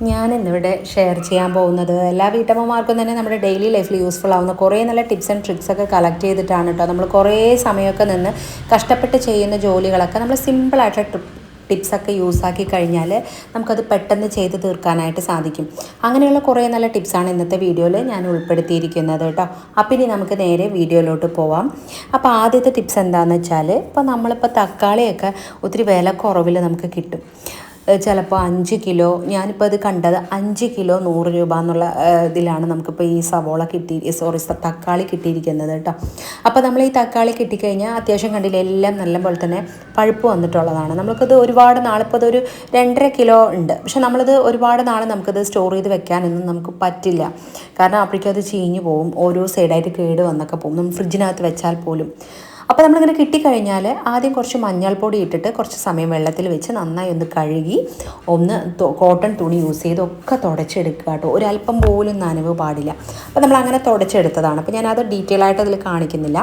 ഞാൻ ഇന്നിവിടെ ഷെയർ ചെയ്യാൻ പോകുന്നത് എല്ലാ വീട്ടമ്മമാർക്കും തന്നെ നമ്മുടെ ഡെയിലി ലൈഫിൽ യൂസ്ഫുൾ ആവുന്ന കുറേ നല്ല ടിപ്സ് ആൻഡ് ട്രിക്സ് ഒക്കെ കളക്ട് ചെയ്തിട്ടാണ് കേട്ടോ. നമ്മൾ കുറേ സമയമൊക്കെ നിന്ന് കഷ്ടപ്പെട്ട് ചെയ്യുന്ന ജോലികളൊക്കെ നമ്മൾ സിമ്പിളായിട്ടുള്ള ടിപ്സൊക്കെ യൂസാക്കി കഴിഞ്ഞാൽ നമുക്കത് പെട്ടെന്ന് ചെയ്ത് തീർക്കാനായിട്ട് സാധിക്കും. അങ്ങനെയുള്ള കുറേ നല്ല ടിപ്സാണ് ഇന്നത്തെ വീഡിയോയിൽ ഞാൻ ഉൾപ്പെടുത്തിയിരിക്കുന്നത് കേട്ടോ. അപ്പം ഇനി നമുക്ക് നേരെ വീഡിയോയിലോട്ട് പോവാം. അപ്പോൾ ആദ്യത്തെ ടിപ്സ് എന്താണെന്ന് വെച്ചാൽ, ഇപ്പോൾ നമ്മളിപ്പോൾ തക്കാളിയൊക്കെ ഒത്തിരി വില കുറവിൽ നമുക്ക് കിട്ടും. ചിലപ്പോൾ 5 കിലോ, ഞാനിപ്പോൾ ഇത് കണ്ടത് 5 കിലോ 100 രൂപ എന്നുള്ള ഇതിലാണ് നമുക്കിപ്പോൾ ഈ തക്കാളി കിട്ടിയിരിക്കുന്നത് കേട്ടോ. അപ്പോൾ നമ്മൾ ഈ തക്കാളി കിട്ടിക്കഴിഞ്ഞാൽ അത്യാവശ്യം കണ്ടില്ല എല്ലാം നല്ലപോലെ തന്നെ പഴുപ്പ് വന്നിട്ടുള്ളതാണ്. നമുക്കത് ഒരുപാട് നാളിപ്പോൾ അതൊരു 2.5 കിലോ ഉണ്ട്. പക്ഷെ നമ്മളിത് ഒരുപാട് നാൾ നമുക്കത് സ്റ്റോർ ചെയ്ത് വെക്കാനൊന്നും നമുക്ക് പറ്റില്ല. കാരണം അപ്പോഴേക്കും അത് ചീഞ്ഞു പോകും, ഓരോ സൈഡായിട്ട് കേട് വന്നൊക്കെ പോകും നമ്മൾ ഫ്രിഡ്ജിനകത്ത് വെച്ചാൽ പോലും. അപ്പോൾ നമ്മളിങ്ങനെ കിട്ടിക്കഴിഞ്ഞാൽ ആദ്യം കുറച്ച് മഞ്ഞൾപ്പൊടി ഇട്ടിട്ട് കുറച്ച് സമയം വെള്ളത്തിൽ വെച്ച് നന്നായി ഒന്ന് കഴുകി ഒന്ന് കോട്ടൺ തുണി യൂസ് ചെയ്ത് ഒക്കെ തുടച്ചെടുക്കുക കേട്ടോ. ഒരല്പം പോലും നനവ് പാടില്ല. അപ്പോൾ നമ്മൾ അങ്ങനെ തുടച്ചെടുത്തതാണ്. അപ്പോൾ ഞാനത് ഡീറ്റെയിൽ ആയിട്ട് അതിൽ കാണിക്കുന്നില്ല.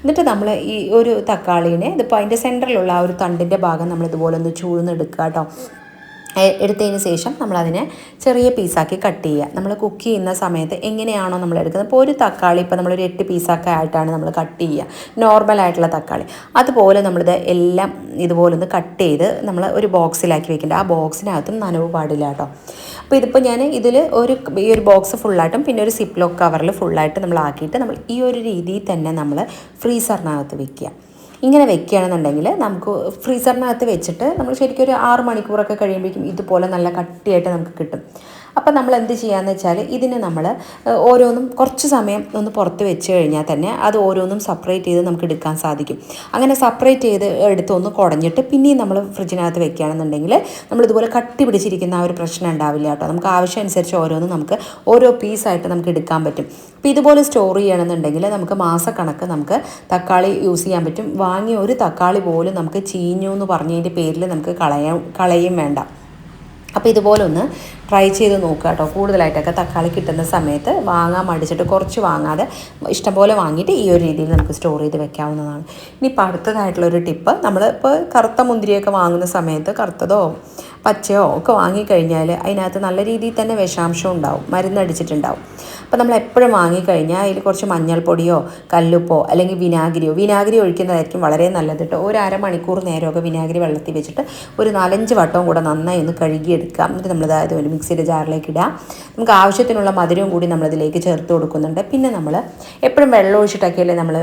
എന്നിട്ട് നമ്മൾ ഈ ഒരു തക്കാളീനെ ഇതിപ്പോൾ അതിൻ്റെ സെൻറ്ററിലുള്ള ആ ഒരു തണ്ടിൻ്റെ ഭാഗം നമ്മൾ ഇതുപോലെ ഒന്ന് ചൂഴ്ന്നെടുക്കുക കേട്ടോ. എടുത്തതിന് ശേഷം നമ്മളതിനെ ചെറിയ പീസാക്കി കട്ട് ചെയ്യുക. നമ്മൾ കുക്ക് ചെയ്യുന്ന സമയത്ത് എങ്ങനെയാണോ നമ്മൾ എടുക്കുന്നത്, ഇപ്പോൾ ഒരു തക്കാളി ഇപ്പോൾ നമ്മളൊരു 8 പീസൊക്കെ ആയിട്ടാണ് നമ്മൾ കട്ട് ചെയ്യുക, നോർമലായിട്ടുള്ള തക്കാളി. അതുപോലെ നമ്മളിത് എല്ലാം ഇതുപോലെ ഒന്ന് കട്ട് ചെയ്ത് നമ്മൾ ഒരു ബോക്സിലാക്കി വെക്കേണ്ടത്. ആ ബോക്സിനകത്തും നനവ് പാടില്ല കേട്ടോ. അപ്പോൾ ഇതിപ്പോൾ ഞാൻ ഇതിൽ ഈ ഒരു ബോക്സ് ഫുള്ളായിട്ടും പിന്നെ ഒരു സിപ്പ് ലോക്ക് കവറിൽ ഫുള്ളായിട്ട് നമ്മളാക്കിയിട്ട് നമ്മൾ ഈ ഒരു രീതിയിൽ തന്നെ നമ്മൾ ഫ്രീസറിനകത്ത് വെക്കുക. ഇങ്ങനെ വെക്കുകയാണെന്നുണ്ടെങ്കിൽ നമുക്ക് ഫ്രീസറിനകത്ത് വെച്ചിട്ട് നമ്മൾ ശരിക്കും ഒരു 6 മണിക്കൂറൊക്കെ കഴിയുമ്പോഴേക്കും ഇതുപോലെ നല്ല കട്ടിയായിട്ട് നമുക്ക് കിട്ടും. അപ്പം നമ്മൾ എന്ത് ചെയ്യാന്ന് വെച്ചാൽ ഇതിനെ നമ്മൾ ഓരോന്നും കുറച്ച് സമയം ഒന്ന് പുറത്ത് വെച്ച് കഴിഞ്ഞാൽ തന്നെ അത് ഓരോന്നും സെപ്പറേറ്റ് ചെയ്ത് നമുക്ക് എടുക്കാൻ സാധിക്കും. അങ്ങനെ സെപ്പറേറ്റ് ചെയ്ത് എടുത്തൊന്ന് കുടഞ്ഞിട്ട് പിന്നെയും നമ്മൾ ഫ്രിഡ്ജിനകത്ത് വെക്കുകയാണെന്നുണ്ടെങ്കിൽ നമ്മളിതുപോലെ കട്ടി പിടിച്ചിരിക്കുന്ന ആ ഒരു പ്രശ്നം ഉണ്ടാവില്ല കേട്ടോ. നമുക്ക് ആവശ്യം അനുസരിച്ച് ഓരോന്നും നമുക്ക് ഓരോ പീസായിട്ട് നമുക്ക് എടുക്കാൻ പറ്റും. അപ്പോൾ ഇതുപോലെ സ്റ്റോർ ചെയ്യണമെന്നുണ്ടെങ്കിൽ നമുക്ക് മാസക്കണക്ക് നമുക്ക് തക്കാളി യൂസ് ചെയ്യാൻ പറ്റും. വാങ്ങിയ ഒരു തക്കാളി പോലും നമുക്ക് ചീഞ്ഞു എന്ന് പറഞ്ഞതിൻ്റെ പേരിൽ നമുക്ക് കളയും വേണ്ട. അപ്പോൾ ഇതുപോലെ ഒന്ന് ട്രൈ ചെയ്ത് നോക്കുക കേട്ടോ. കൂടുതലായിട്ടൊക്കെ തക്കാളി കിട്ടുന്ന സമയത്ത് വാങ്ങാൻ മടിച്ചിട്ട് കുറച്ച് വാങ്ങാതെ ഇഷ്ടംപോലെ വാങ്ങിയിട്ട് ഈ ഒരു രീതിയിൽ നമുക്ക് സ്റ്റോർ ചെയ്ത് വെക്കാവുന്നതാണ്. ഇനിയിപ്പോൾ അടുത്തതായിട്ടുള്ളൊരു ടിപ്പ്, നമ്മൾ ഇപ്പോൾ കറുത്ത മുന്തിരിയൊക്കെ വാങ്ങുന്ന സമയത്ത് കറുത്തതോ പച്ചയോ ഒക്കെ വാങ്ങിക്കഴിഞ്ഞാൽ അതിനകത്ത് നല്ല രീതിയിൽ തന്നെ വിഷാംശം ഉണ്ടാവും, മരുന്നടിച്ചിട്ടുണ്ടാവും. അപ്പോൾ നമ്മൾ എപ്പോഴും വാങ്ങിക്കഴിഞ്ഞാൽ അതിൽ കുറച്ച് മഞ്ഞൾപ്പൊടിയോ കല്ലുപ്പോ അല്ലെങ്കിൽ വിനാഗിരി ഒഴിക്കുന്നതായിരിക്കും വളരെ നല്ലത് കേട്ടോ. ഒരു അരമണിക്കൂർ നേരമൊക്കെ വിനാഗിരി വെള്ളത്തിൽ വെച്ചിട്ട് ഒരു 4-5 വട്ടവും കൂടെ നന്നായി ഒന്ന് കഴുകിയെടുക്കാം. എന്നിട്ട് നമ്മളിതായത് ഒരു മിക്സിയുടെ ജാറിലേക്ക് ഇടാം. നമുക്ക് ആവശ്യത്തിനുള്ള മധുരവും കൂടി നമ്മളിതിലേക്ക് ചേർത്ത് കൊടുക്കുന്നുണ്ട്. പിന്നെ നമ്മൾ എപ്പോഴും വെള്ളം ഒഴിച്ചിട്ടൊക്കെയല്ലേ നമ്മൾ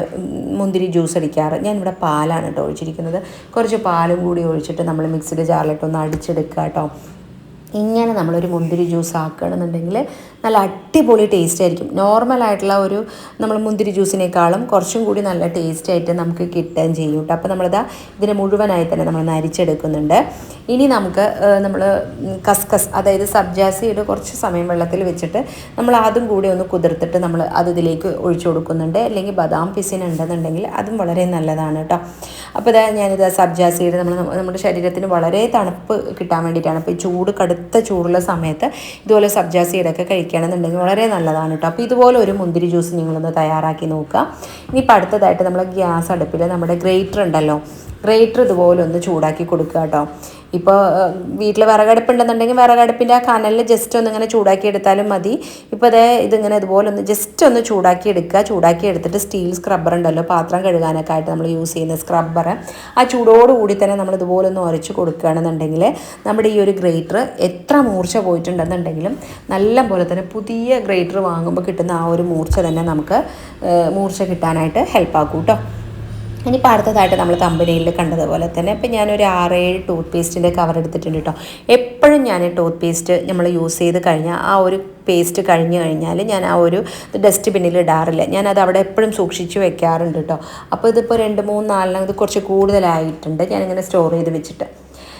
മുന്തിരി ജ്യൂസ് അടിക്കാറ്. ഞാനിവിടെ പാലാണ് കേട്ടോ ഒഴിച്ചിരിക്കുന്നത്. കുറച്ച് പാലും കൂടി ഒഴിച്ചിട്ട് നമ്മൾ മിക്സിയുടെ ജാറിലിട്ടൊന്ന് അടിച്ചെടുക്കുക കേട്ടോ. ഇങ്ങനെ നമ്മളൊരു മുന്തിരി ജ്യൂസ് ആക്കുകയാണെന്നുണ്ടെങ്കിൽ നല്ല അടിപൊളി ടേസ്റ്റ് ആയിരിക്കും. നോർമലായിട്ടുള്ള ഒരു നമ്മൾ മുന്തിരി ജ്യൂസിനേക്കാളും കുറച്ചും കൂടി നല്ല ടേസ്റ്റ് ആയിട്ട് നമുക്ക് കിട്ടുകയും ചെയ്യും കേട്ടോ. അപ്പോൾ നമ്മളിതാ ഇതിനെ മുഴുവനായി തന്നെ നമ്മൾ നരിച്ചെടുക്കുന്നുണ്ട്. ഇനി നമുക്ക് നമ്മൾ കസ്കസ്, അതായത് സബ്ജാ സീഡ് കുറച്ച് സമയം വെള്ളത്തിൽ വെച്ചിട്ട് നമ്മൾ അതും കൂടി ഒന്ന് കുതിർത്തിട്ട് നമ്മൾ അത് ഇതിലേക്ക് ഒഴിച്ചു കൊടുക്കുന്നുണ്ട്. അല്ലെങ്കിൽ ബദാം പിസിൻ ഉണ്ടെന്നുണ്ടെങ്കിൽ അതും വളരെ നല്ലതാണ് കേട്ടോ. അപ്പോൾ ഇതാ ഞാനിത് സബ്ജാ സീഡ് നമ്മുടെ ശരീരത്തിന് വളരെ തണുപ്പ് കിട്ടാൻ വേണ്ടിയിട്ടാണ്. അപ്പോൾ ഈ കടുത്ത ചൂടുള്ള സമയത്ത് ഇതുപോലെ സബ്ജാ സീഡൊക്കെ കഴിക്കുകയാണെന്നുണ്ടെങ്കിൽ വളരെ നല്ലതാണ് കേട്ടോ. അപ്പോൾ ഇതുപോലെ ഒരു മുന്തിരി ജ്യൂസ് നിങ്ങളൊന്ന് തയ്യാറാക്കി നോക്കുക. ഇനിയിപ്പോൾ അടുത്തതായിട്ട് നമ്മൾ ഗ്യാസ് അടുപ്പിൽ നമ്മുടെ ഗ്രേറ്റർ ഉണ്ടല്ലോ, ഗ്രേറ്റർ ഇതുപോലെ ഒന്ന് ചൂടാക്കി കൊടുക്കുക കേട്ടോ. ഇപ്പോൾ വീട്ടിൽ വിറകടുപ്പുണ്ടെന്നുണ്ടെങ്കിൽ വിറകടുപ്പിൻ്റെ ആ കനലിൽ ജസ്റ്റ് ഒന്ന് ഇങ്ങനെ ചൂടാക്കി എടുത്താലും മതി. ഇപ്പോൾ ഇതിങ്ങനെ ഇതുപോലെ ഒന്ന് ജസ്റ്റ് ഒന്ന് ചൂടാക്കി എടുക്കുക. ചൂടാക്കി എടുത്തിട്ട് സ്റ്റീൽ സ്ക്രബ്ബർ ഉണ്ടല്ലോ, പാത്രം കഴുകാനൊക്കെ ആയിട്ട് നമ്മൾ യൂസ് ചെയ്യുന്ന സ്ക്രബ്ബർ, ആ ചൂടോടുകൂടി തന്നെ നമ്മൾ ഇതുപോലെ ഒന്ന് ഉരച്ച് കൊടുക്കുകയാണെന്നുണ്ടെങ്കിൽ നമ്മുടെ ഈ ഒരു ഗ്രേറ്റർ എത്ര മൂർച്ച പോയിട്ടുണ്ടെന്നുണ്ടെങ്കിലും നല്ല പോലെ തന്നെ പുതിയ ഗ്രേറ്റർ വാങ്ങുമ്പോൾ കിട്ടുന്ന ആ ഒരു മൂർച്ച തന്നെ നമുക്ക് മൂർച്ച കിട്ടാനായിട്ട് ഹെൽപ്പാക്കും കേട്ടോ. ഇനിയിപ്പോൾ അടുത്തതായിട്ട് നമ്മൾ തമ്പനയിൽ കണ്ടതുപോലെ തന്നെ ഇപ്പം ഞാനൊരു 6-7 ടൂത്ത് പേസ്റ്റിൻ്റെ കവർ എടുത്തിട്ടുണ്ട് കേട്ടോ. എപ്പോഴും ഞാൻ ടൂത്ത് പേസ്റ്റ് നമ്മൾ യൂസ് ചെയ്ത് കഴിഞ്ഞാൽ ആ ഒരു പേസ്റ്റ് കഴിഞ്ഞ് കഴിഞ്ഞാൽ ഞാൻ ആ ഒരു ഡസ്റ്റ്ബിന്നിൽ ഇടാറില്ല. ഞാനത് അവിടെ എപ്പോഴും സൂക്ഷിച്ച് വെക്കാറുണ്ട് കേട്ടോ. അപ്പോൾ ഇതിപ്പോൾ 2-3-4 ഇത് കുറച്ച് കൂടുതലായിട്ടുണ്ട് ഞാനിങ്ങനെ സ്റ്റോർ ചെയ്ത് വെച്ചിട്ട്.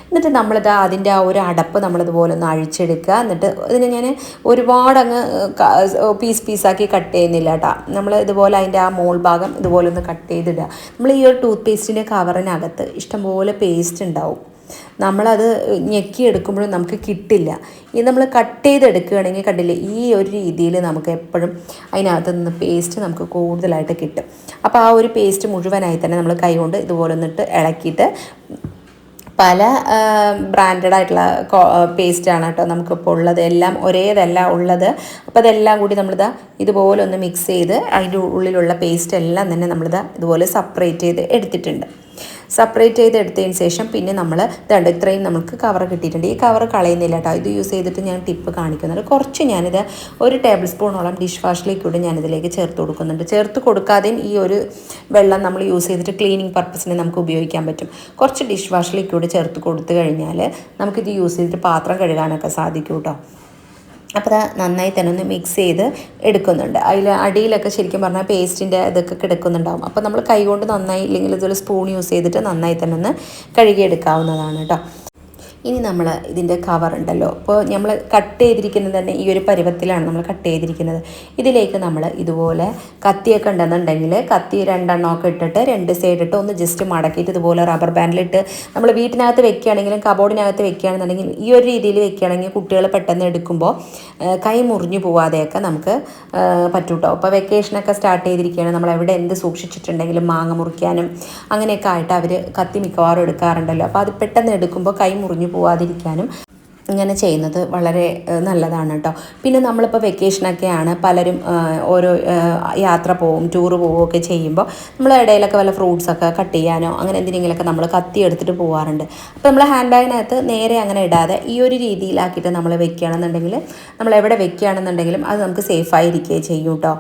എന്നിട്ട് നമ്മളിത് അതിൻ്റെ ആ ഒരു അടപ്പ് നമ്മളിതുപോലെ ഒന്ന് അഴിച്ചെടുക്കുക. എന്നിട്ട് ഇതിനെ ഞാൻ ഒരുപാട് അങ്ങ് പീസാക്കി കട്ട് ചെയ്യുന്നില്ല കേട്ടോ. നമ്മൾ ഇതുപോലെ അതിൻ്റെ ആ മോൾ ഭാഗം ഇതുപോലെ ഒന്ന് കട്ട് ചെയ്തിടുക. നമ്മൾ ഈ ഒരു ടൂത്ത് പേസ്റ്റിൻ്റെ കവറിനകത്ത് ഇഷ്ടംപോലെ പേസ്റ്റ് ഉണ്ടാവും. നമ്മളത് ഞെക്കിയെടുക്കുമ്പോഴും നമുക്ക് കിട്ടില്ല. ഇത് നമ്മൾ കട്ട് ചെയ്തെടുക്കുകയാണെങ്കിൽ കണ്ടില്ലേ, ഈ ഒരു രീതിയിൽ നമുക്ക് എപ്പോഴും അതിനകത്ത് നിന്ന് പേസ്റ്റ് നമുക്ക് കൂടുതലായിട്ട് കിട്ടും. അപ്പോൾ ആ ഒരു പേസ്റ്റ് മുഴുവനായി തന്നെ നമ്മൾ കൈ കൊണ്ട് ഇതുപോലെ ഒന്നിട്ട് ഇളക്കിയിട്ട് പല ബ്രാൻഡഡ് ആയിട്ടുള്ള പേസ്റ്റാണ് കേട്ടോ നമുക്കിപ്പോൾ ഉള്ളത്. എല്ലാം ഒരേതല്ല ഉള്ളത്. അപ്പോൾ അതെല്ലാം കൂടി നമ്മളിതാ ഇതുപോലെ ഒന്ന് മിക്സ് ചെയ്ത് അതിൻ്റെ ഉള്ളിലുള്ള പേസ്റ്റ് എല്ലാം തന്നെ നമ്മളിതാ ഇതുപോലെ സെപ്പറേറ്റ് ചെയ്ത് എടുത്തിട്ടുണ്ട്. സെപ്പറേറ്റ് ചെയ്ത് എടുത്തതിന് ശേഷം പിന്നെ നമ്മൾ ഇത്രയും നമുക്ക് കവർ കിട്ടിയിട്ടുണ്ട്. ഈ കവർ കളയുന്നില്ല കേട്ടോ. ഇത് യൂസ് ചെയ്തിട്ട് ഞാൻ ടിപ്പ് കാണിക്കുന്നുണ്ട്. കുറച്ച് ഞാനിത് 1 ടേബിൾ സ്പൂണോളം ഡിഷ് വാഷ് ലിക്വിഡ് ഞാനിതിലേക്ക് ചേർത്ത് കൊടുക്കുന്നുണ്ട്. ചേർത്ത് കൊടുക്കാതെയും ഈ ഒരു വെള്ളം നമ്മൾ യൂസ് ചെയ്തിട്ട് ക്ലീനിങ് പർപ്പസിന് നമുക്ക് ഉപയോഗിക്കാൻ പറ്റും. കുറച്ച് ഡിഷ് വാഷ് ലിക്വിഡ് ചേർത്ത് കൊടുത്തു കഴിഞ്ഞാൽ നമുക്കിത് യൂസ് ചെയ്തിട്ട് പാത്രം കഴുകാനൊക്കെ സാധിക്കും കേട്ടോ. അപ്പോൾ അത് നന്നായി തന്നെ ഒന്ന് മിക്സ് ചെയ്ത് എടുക്കുന്നുണ്ട്. അതിൽ അടിയിലൊക്കെ ശരിക്കും പറഞ്ഞാൽ പേസ്റ്റിൻ്റെ ഇതൊക്കെ കിടക്കുന്നുണ്ടാവും. അപ്പോൾ നമ്മൾ കൈ കൊണ്ട് നന്നായി ഇല്ലെങ്കിൽ ഇതുപോലെ സ്പൂൺ യൂസ് ചെയ്തിട്ട് നന്നായി തന്നെ ഒന്ന് കഴുകിയെടുക്കാവുന്നതാണ് കേട്ടോ. ഇനി നമ്മൾ ഇതിൻ്റെ കവർ ഉണ്ടല്ലോ, അപ്പോൾ നമ്മൾ കട്ട് ചെയ്തിരിക്കുന്നത് തന്നെ ഈ ഒരു പരുവത്തിലാണ് നമ്മൾ കട്ട് ചെയ്തിരിക്കുന്നത്. ഇതിലേക്ക് നമ്മൾ ഇതുപോലെ കത്തിയൊക്കെ ഉണ്ടെന്നുണ്ടെങ്കിൽ കത്തി 2 എണ്ണമൊക്കെ ഇട്ടിട്ട് 2 സൈഡിട്ട് ഒന്ന് ജസ്റ്റ് മടക്കിയിട്ട് ഇതുപോലെ റബ്ബർ ബാൻഡിലിട്ട് നമ്മൾ വീട്ടിനകത്ത് വെക്കുകയാണെങ്കിലും കബോർഡിനകത്ത് വെക്കുകയാണെന്നുണ്ടെങ്കിൽ ഈ ഒരു രീതിയിൽ വെക്കുകയാണെങ്കിൽ കുട്ടികൾ പെട്ടെന്ന് എടുക്കുമ്പോൾ കൈ മുറിഞ്ഞു പോവാതെയൊക്കെ നമുക്ക് പറ്റൂട്ടോ. അപ്പോൾ വെക്കേഷനൊക്കെ സ്റ്റാർട്ട് ചെയ്തിരിക്കുകയാണ്, നമ്മൾ എവിടെ എന്ത് സൂക്ഷിച്ചിട്ടുണ്ടെങ്കിലും മാങ്ങ മുറിക്കാനും അങ്ങനെയൊക്കെ ആയിട്ട് അവർ കത്തി മിക്കവാറും എടുക്കാറുണ്ടല്ലോ. അപ്പോൾ അത് പെട്ടെന്ന് എടുക്കുമ്പോൾ കൈ മുറിഞ്ഞു പോവാതിരിക്കാനും ഇങ്ങനെ ചെയ്യുന്നത് വളരെ നല്ലതാണ് കേട്ടോ. പിന്നെ നമ്മളിപ്പോൾ വെക്കേഷനൊക്കെയാണ്, പലരും ഓരോ യാത്ര പോവും, ടൂറ് പോവുകയൊക്കെ ചെയ്യുമ്പോൾ നമ്മൾ ഇടയിലൊക്കെ വല്ല ഫ്രൂട്ട്സൊക്കെ കട്ട് ചെയ്യാനോ അങ്ങനെ എന്തിനെങ്കിലുമൊക്കെ നമ്മൾ കത്തി എടുത്തിട്ട് പോകാറുണ്ട്. അപ്പോൾ നമ്മൾ ഹാൻഡ് ബാഗിനകത്ത് നേരെ അങ്ങനെ ഇടാതെ ഈ ഒരു രീതിയിലാക്കിയിട്ട് നമ്മൾ വെക്കുകയാണെന്നുണ്ടെങ്കിൽ നമ്മൾ എവിടെ വെക്കുകയാണെന്നുണ്ടെങ്കിലും അത് നമുക്ക് സേഫായിരിക്കുകയും ചെയ്യും കേട്ടോ.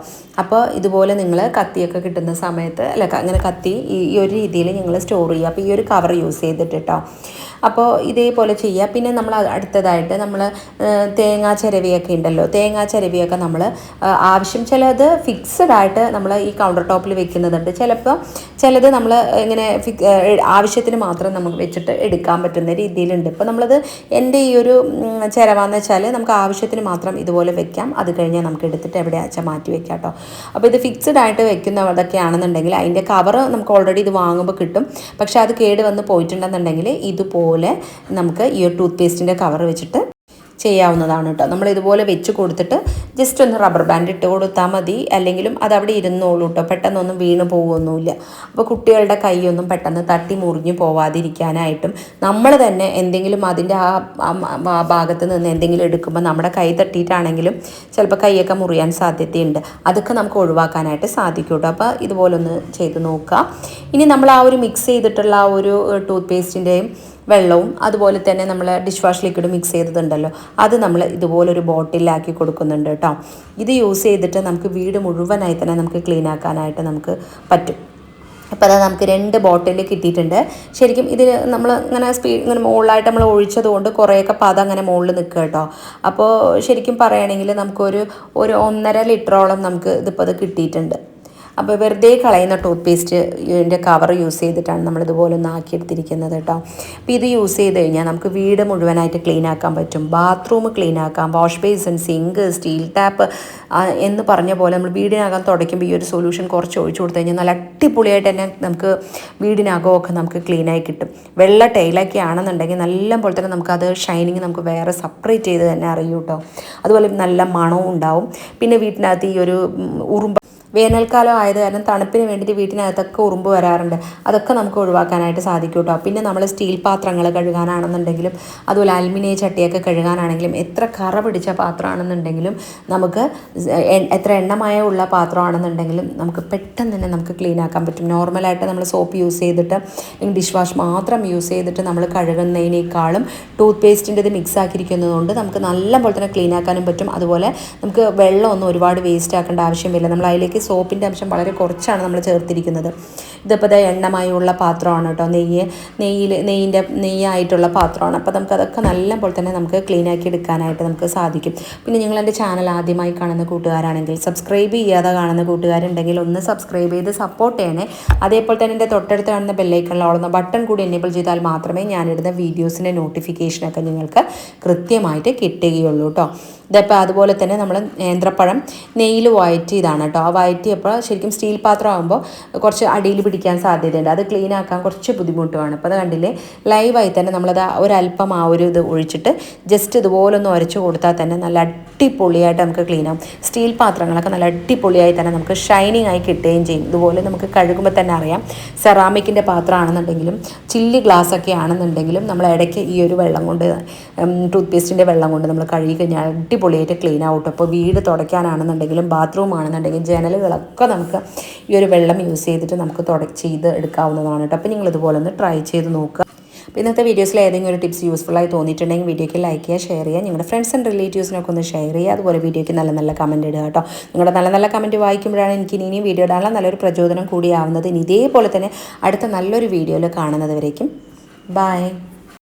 അപ്പോൾ ഇതുപോലെ നിങ്ങൾ കത്തിയൊക്കെ കിട്ടുന്ന സമയത്ത് അല്ല അങ്ങനെ കത്തി ഈ ഒരു രീതിയിൽ നിങ്ങൾ സ്റ്റോർ ചെയ്യുക. അപ്പോൾ ഈ ഒരു കവർ യൂസ് ചെയ്തിട്ട് കേട്ടോ. അപ്പോൾ ഇതേപോലെ ചെയ്യുക. പിന്നെ നമ്മൾ അടുത്തതായിട്ട് നമ്മൾ തേങ്ങാ ചിരവിയൊക്കെ ഉണ്ടല്ലോ, തേങ്ങാ ചിരവിയൊക്കെ നമ്മൾ ആവശ്യം ചിലത് ഫിക്സഡ് ആയിട്ട് നമ്മൾ ഈ കൗണ്ടർ ടോപ്പിൽ വെക്കുന്നതുണ്ട്. ചിലത് നമ്മൾ ഇങ്ങനെ ആവശ്യത്തിന് മാത്രം നമുക്ക് വെച്ചിട്ട് എടുക്കാൻ പറ്റുന്ന രീതിയിലുണ്ട്. ഇപ്പോൾ നമ്മളത് എൻ്റെ ഈ ഒരു ചിരവാന്ന് വെച്ചാൽ നമുക്ക് ആവശ്യത്തിന് മാത്രം ഇതുപോലെ വെക്കാം. അത് കഴിഞ്ഞാൽ നമുക്ക് എടുത്തിട്ട് എവിടെയാച്ചാൽ മാറ്റി വെക്കാം കേട്ടോ. അപ്പോൾ ഇത് ഫിക്സഡ് ആയിട്ട് വെക്കുന്നതൊക്കെ ആണെന്നുണ്ടെങ്കിൽ അതിൻ്റെ കവർ നമുക്ക് ഓൾറെഡി ഇത് വാങ്ങുമ്പോൾ കിട്ടും. പക്ഷേ അത് കേട് വന്ന് പോയിട്ടുണ്ടെന്നുണ്ടെങ്കിൽ ഇതുപോലെ നമുക്ക് ഈ ഒരു ടൂത്ത് പേസ്റ്റിൻ്റെ കവർ വെച്ചിട്ട് ചെയ്യാവുന്നതാണ് കേട്ടോ. നമ്മൾ ഇതുപോലെ വെച്ച് കൊടുത്തിട്ട് ജസ്റ്റ് ഒന്ന് റബ്ബർ ബാൻഡ് ഇട്ട് കൊടുത്താൽ മതി. അല്ലെങ്കിലും അതവിടെ ഇരുന്നോളൂ കേട്ടോ, പെട്ടെന്നൊന്നും വീണ് പോകുമൊന്നുമില്ല. അപ്പോൾ കുട്ടികളുടെ കൈയൊന്നും പെട്ടെന്ന് തട്ടി മുറിഞ്ഞു പോവാതിരിക്കാനായിട്ടും നമ്മൾ തന്നെ എന്തെങ്കിലും അതിൻ്റെ ആ ഭാഗത്ത് നിന്ന് എന്തെങ്കിലും എടുക്കുമ്പോൾ നമ്മുടെ കൈ തട്ടിയിട്ടാണെങ്കിലും ചിലപ്പോൾ കൈയൊക്കെ മുറിയാൻ സാധ്യതയുണ്ട്. അതൊക്കെ നമുക്ക് ഒഴിവാക്കാനായിട്ട് സാധിക്കും കേട്ടോ. അപ്പോൾ ഇതുപോലെ ഒന്ന് ചെയ്ത് നോക്കുക. ഇനി നമ്മൾ ആ ഒരു മിക്സ് ചെയ്തിട്ടുള്ള ആ ഒരു ടൂത്ത് പേസ്റ്റിൻ്റെയും വെള്ളവും അതുപോലെ തന്നെ നമ്മൾ ഡിഷ് വാഷ് ലിക്വിഡ് മിക്സ് ചെയ്തതുണ്ടല്ലോ, അത് നമ്മൾ ഇതുപോലൊരു ബോട്ടിലാക്കി കൊടുക്കുന്നുണ്ട് കേട്ടോ. ഇത് യൂസ് ചെയ്തിട്ട് നമുക്ക് വീട് മുഴുവനായി തന്നെ നമുക്ക് ക്ലീൻ ആക്കാനായിട്ട് നമുക്ക് പറ്റും. അപ്പോൾ അത് നമുക്ക് 2 ബോട്ടിൽ കിട്ടിയിട്ടുണ്ട്. ശരിക്കും ഇതിൽ നമ്മൾ ഇങ്ങനെ മുകളിലായിട്ട് നമ്മൾ ഒഴിച്ചത് കൊണ്ട് കുറേയൊക്കെ പദം അങ്ങനെ മുകളിൽ നിൽക്കുക കേട്ടോ. അപ്പോൾ ശരിക്കും പറയുകയാണെങ്കിൽ നമുക്കൊരു 1.5 ലിറ്ററോളം നമുക്ക് ഇതിപ്പോൾ അത് കിട്ടിയിട്ടുണ്ട്. അപ്പോൾ വെറുതെ കളയുന്ന ടൂത്ത് പേസ്റ്റ് ഇതിൻ്റെ കവർ യൂസ് ചെയ്തിട്ടാണ് നമ്മളിതുപോലെ ഒന്ന് ആക്കിയെടുത്തിരിക്കുന്നത് കേട്ടോ. അപ്പോൾ ഇത് യൂസ് ചെയ്ത് കഴിഞ്ഞാൽ നമുക്ക് വീട് മുഴുവനായിട്ട് ക്ലീൻ ആക്കാൻ പറ്റും. ബാത്റൂം ക്ലീൻ ആക്കാം, wash basin, sink, steel tap എന്ന് പറഞ്ഞ പോലെ നമ്മൾ വീടിനകം തുടയ്ക്കുമ്പോൾ ഈ ഒരു സൊല്യൂഷൻ കുറച്ച് ഒഴിച്ചു കൊടുത്തു കഴിഞ്ഞാൽ നല്ല അടിപൊളിയായിട്ട് തന്നെ നമുക്ക് വീടിനകമൊക്കെ നമുക്ക് ക്ലീനായി കിട്ടും. വെള്ള ടൈലൊക്കെ ആണെന്നുണ്ടെങ്കിൽ നല്ല പോലെ തന്നെ നമുക്കത് ഷൈനിങ് നമുക്ക് വേറെ സെപ്പറേറ്റ് ചെയ്ത് തന്നെ അറിയും കേട്ടോ. അതുപോലെ നല്ല മണവും ഉണ്ടാവും. പിന്നെ വീട്ടിനകത്ത് ഈ ഒരു ഉറുമ്പ് വേനൽക്കാലം ആയത് കാരണം തണുപ്പിന് വേണ്ടിയിട്ട് വീട്ടിനകത്തൊക്കെ ഉറുമ്പ് വരാറുണ്ട്. അതൊക്കെ നമുക്ക് ഒഴിവാക്കാനായിട്ട് സാധിക്കും കേട്ടോ. പിന്നെ നമ്മൾ സ്റ്റീൽ പാത്രങ്ങൾ കഴുകാനാണെന്നുണ്ടെങ്കിലും അതുപോലെ അലുമിനിയം ചട്ടിയൊക്കെ കഴുകാനാണെങ്കിലും എത്ര കറ പിടിച്ച പാത്രമാണെന്നുണ്ടെങ്കിലും നമുക്ക് എത്ര എണ്ണമയ ഉള്ള പാത്രമാണെന്നുണ്ടെങ്കിലും നമുക്ക് പെട്ടെന്ന് തന്നെ നമുക്ക് ക്ലീൻ ആക്കാൻ പറ്റും. നോർമലായിട്ട് നമ്മൾ സോപ്പ് യൂസ് ചെയ്തിട്ട് ഡിഷ് വാഷ് മാത്രം യൂസ് ചെയ്തിട്ട് നമ്മൾ കഴുകുന്നതിനേക്കാളും ടൂത്ത് പേസ്റ്റിൻ്റെ ഇത് മിക്സ് ആക്കിയിരിക്കുന്നതുകൊണ്ട് നമുക്ക് നല്ല പോലെ തന്നെ ക്ലീൻ ആക്കാനും പറ്റും. അതുപോലെ നമുക്ക് വെള്ളമൊന്നും ഒരുപാട് വേസ്റ്റ് ആക്കേണ്ട ആവശ്യമില്ല. നമ്മൾ അതിലേക്ക് സോപ്പിൻ്റെ അംശം വളരെ കുറച്ചാണ് നമ്മൾ ചേർത്തിരിക്കുന്നത്. ഇതിപ്പോൾ എണ്ണമയുള്ള പാത്രമാണ് കേട്ടോ, നെയ്യായിട്ടുള്ള പാത്രമാണ്. അപ്പോൾ നമുക്ക് അതൊക്കെ നല്ല പോലെ തന്നെ നമുക്ക് ക്ലീൻ ആക്കി എടുക്കാനായിട്ട് നമുക്ക് സാധിക്കും. പിന്നെ നിങ്ങൾ എൻ്റെ ചാനൽ ആദ്യമായി കാണുന്ന കൂട്ടുകാരാണെങ്കിൽ സബ്സ്ക്രൈബ് ചെയ്യാതെ കാണുന്ന കൂട്ടുകാരുണ്ടെങ്കിൽ ഒന്ന് സബ്സ്ക്രൈബ് ചെയ്ത് സപ്പോർട്ട് ചെയ്യണേ. അതേപോലെ തന്നെ എൻ്റെ തൊട്ടടുത്ത് കാണുന്ന ബെല്ലൈക്കണിൽ ഓടുന്ന ബട്ടൺ കൂടി എനേബിൾ ചെയ്താൽ മാത്രമേ ഞാനിടുന്ന വീഡിയോസിൻ്റെ നോട്ടിഫിക്കേഷനൊക്കെ നിങ്ങൾക്ക് കൃത്യമായിട്ട് കിട്ടുകയുള്ളൂ കേട്ടോ. ഇതപ്പോൾ അതുപോലെ തന്നെ നമ്മൾ നേന്ത്രപ്പഴം നെയ്യിൽ വഴറ്റിയതാണ് കേട്ടോ. ആ വഴറ്റിയപ്പോൾ ശരിക്കും സ്റ്റീൽ പാത്രം ആകുമ്പോൾ കുറച്ച് അടിയിൽ പിടിക്കാൻ സാധ്യതയുണ്ട്. അത് ക്ലീൻ ആക്കാൻ കുറച്ച് ബുദ്ധിമുട്ടുമാണ്. അപ്പോൾ അത് കണ്ടില്ലേ, ലൈവായി തന്നെ നമ്മളത് ഒരല്പം ആ ഒരു ഇത് ഒഴിച്ചിട്ട് ജസ്റ്റ് ഇതുപോലെ ഒന്ന് ഉരച്ച് കൊടുത്താൽ തന്നെ നല്ല അടിപൊളിയായിട്ട് നമുക്ക് ക്ലീൻ ആവും. സ്റ്റീൽ പാത്രങ്ങളൊക്കെ നല്ല അടിപൊളിയായി തന്നെ നമുക്ക് ഷൈനിങ് ആയി കിട്ടുകയും ചെയ്യും. ഇതുപോലെ നമുക്ക് കഴുകുമ്പോൾ തന്നെ അറിയാം. സെറാമിക്കിൻ്റെ പാത്രമാണെന്നുണ്ടെങ്കിലും ചില്ലി ഗ്ലാസ് ഒക്കെ ആണെന്നുണ്ടെങ്കിലും നമ്മൾ ഇടയ്ക്ക് ഈ ഒരു വെള്ളം കൊണ്ട് ടൂത്ത് പേസ്റ്റിൻ്റെ വെള്ളം കൊണ്ട് നമ്മൾ കഴുകി കഴിഞ്ഞാൽ അടിപൊളിയായിട്ട് ക്ലീൻ ആവും. അപ്പോൾ വീട് തുടയ്ക്കാനാണെന്നുണ്ടെങ്കിലും ബാത്റൂം ആണെന്നുണ്ടെങ്കിലും ജനലുകളൊക്കെ നമുക്ക് ഈ ഒരു വെള്ളം യൂസ് ചെയ്തിട്ട് നമുക്ക് ചെയ്ത് എടുക്കാവുന്നതാണ് കേട്ടോ. അപ്പോൾ നിങ്ങൾ ഇതുപോലെ ഒന്ന് ട്രൈ ചെയ്ത് നോക്കുക. അപ്പോൾ ഇന്നത്തെ വീഡിയോസിൽ ഏതെങ്കിലും ഒരു ടിപ്സ് യൂസ്ഫുള്ളായി തോന്നിയിട്ടുണ്ടെങ്കിൽ വീഡിയോയ്ക്ക് ലൈക്ക് ചെയ്യുക, ഷെയർ ചെയ്യുക, നിങ്ങളുടെ ഫ്രണ്ട്സ് ആൻഡ് റിലേറ്റീവ്സിനൊക്കെ ഒന്ന് ഷെയർ ചെയ്യുക. അതുപോലെ വീഡിയോയ്ക്ക് നല്ല നല്ല കമൻറ്റ് ഇടുക കേട്ടോ. നിങ്ങളുടെ നല്ല നല്ല കമൻറ്റ് വായിക്കുമ്പോഴാണ് എനിക്ക് ഇനിയും വീഡിയോ ഇടാനുള്ള നല്ലൊരു പ്രചോദനം കൂടിയാവുന്നത്. ഇനി ഇതേപോലെ തന്നെ അടുത്ത നല്ലൊരു വീഡിയോയിൽ കാണുന്നത് വരേക്കും ബൈ.